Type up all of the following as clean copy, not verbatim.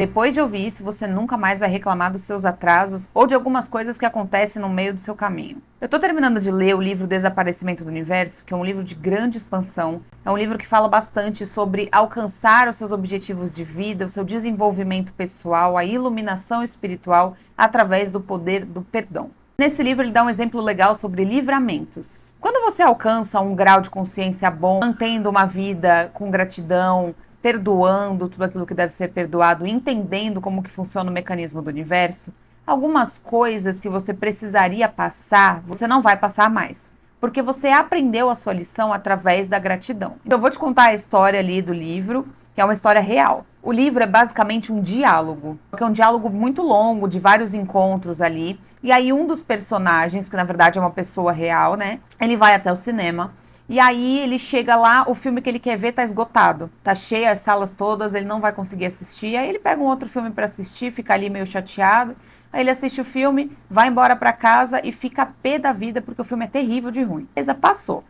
Depois de ouvir isso, você nunca mais vai reclamar dos seus atrasos ou de algumas coisas que acontecem no meio do seu caminho. Eu tô terminando de ler o livro Desaparecimento do Universo, que é um livro de grande expansão. É um livro que fala bastante sobre alcançar os seus objetivos de vida, o seu desenvolvimento pessoal, a iluminação espiritual através do poder do perdão. Nesse livro ele dá um exemplo legal sobre livramentos. Quando você alcança um grau de consciência bom, mantendo uma vida com gratidão, perdoando tudo aquilo que deve ser perdoado, entendendo como que funciona o mecanismo do universo, algumas coisas que você precisaria passar, você não vai passar mais. Porque você aprendeu a sua lição através da gratidão. Então eu vou te contar a história ali do livro, que é uma história real. O livro é basicamente um diálogo, que é um diálogo muito longo, de vários encontros ali. E aí um dos personagens, que na verdade é uma pessoa real, né? Ele vai até o cinema. E aí ele chega lá, o filme que ele quer ver tá esgotado. Tá cheio as salas todas, ele não vai conseguir assistir. Aí ele pega um outro filme para assistir, fica ali meio chateado. Aí ele assiste o filme, vai embora para casa e fica pé da vida porque o filme é terrível de ruim. Beleza, passou.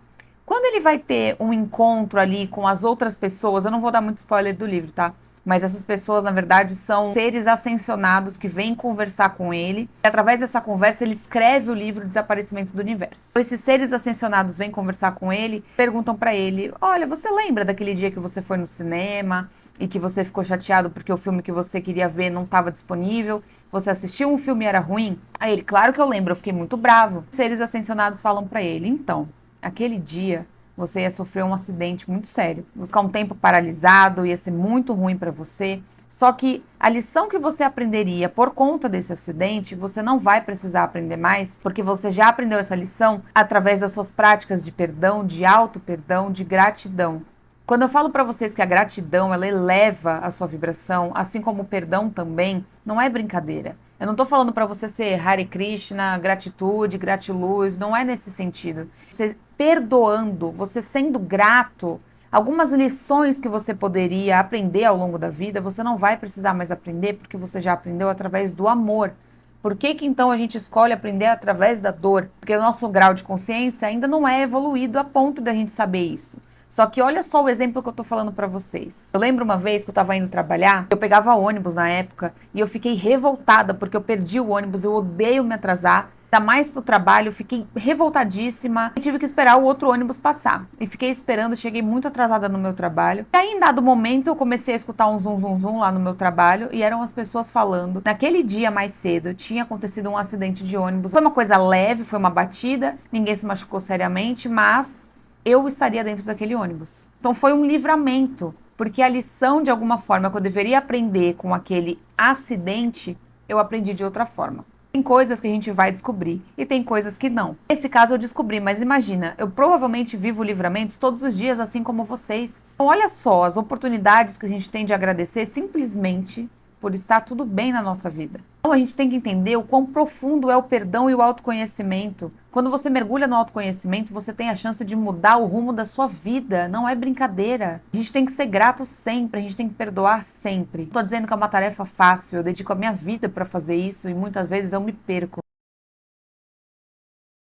Quando ele vai ter um encontro ali com as outras pessoas, eu não vou dar muito spoiler do livro, tá? Mas essas pessoas, na verdade, são seres ascensionados que vêm conversar com ele. E através dessa conversa, ele escreve o livro Desaparecimento do Universo. Esses seres ascensionados vêm conversar com ele, perguntam pra ele: olha, você lembra daquele dia que você foi no cinema e que você ficou chateado porque o filme que você queria ver não estava disponível? Você assistiu um filme e era ruim? Aí ele: claro que eu lembro, eu fiquei muito bravo. Os seres ascensionados falam pra ele: então, aquele dia você ia sofrer um acidente muito sério. Ia ficar um tempo paralisado, ia ser muito ruim para você. Só que a lição que você aprenderia por conta desse acidente, você não vai precisar aprender mais, porque você já aprendeu essa lição através das suas práticas de perdão, de auto-perdão, de gratidão. Quando eu falo para vocês que a gratidão, ela eleva a sua vibração, assim como o perdão também, não é brincadeira. Eu não tô falando para você ser Hare Krishna, gratitude, gratiluz, não é nesse sentido. Você perdoando, você sendo grato, algumas lições que você poderia aprender ao longo da vida, você não vai precisar mais aprender porque você já aprendeu através do amor. Por que que então a gente escolhe aprender através da dor? Porque o nosso grau de consciência ainda não é evoluído a ponto de a gente saber isso. Só que olha só o exemplo que eu tô falando pra vocês. Eu lembro uma vez que eu tava indo trabalhar, eu pegava ônibus na época e eu fiquei revoltada porque eu perdi o ônibus, eu odeio me atrasar. Ainda mais pro trabalho, eu fiquei revoltadíssima e tive que esperar o outro ônibus passar. E fiquei esperando, cheguei muito atrasada no meu trabalho. E aí, em dado momento, eu comecei a escutar um zum zum zum lá no meu trabalho e eram as pessoas falando. Naquele dia mais cedo, tinha acontecido um acidente de ônibus. Foi uma coisa leve, foi uma batida, ninguém se machucou seriamente, mas eu estaria dentro daquele ônibus. Então foi um livramento, porque a lição, de alguma forma, que eu deveria aprender com aquele acidente, eu aprendi de outra forma. Tem coisas que a gente vai descobrir e tem coisas que não. Nesse caso eu descobri, mas imagina, eu provavelmente vivo livramentos todos os dias, assim como vocês. Então olha só as oportunidades que a gente tem de agradecer simplesmente por estar tudo bem na nossa vida. Então a gente tem que entender o quão profundo é o perdão e o autoconhecimento. Quando você mergulha no autoconhecimento, você tem a chance de mudar o rumo da sua vida. Não é brincadeira. A gente tem que ser grato sempre, a gente tem que perdoar sempre. Não tô dizendo que é uma tarefa fácil, eu dedico a minha vida para fazer isso e muitas vezes eu me perco.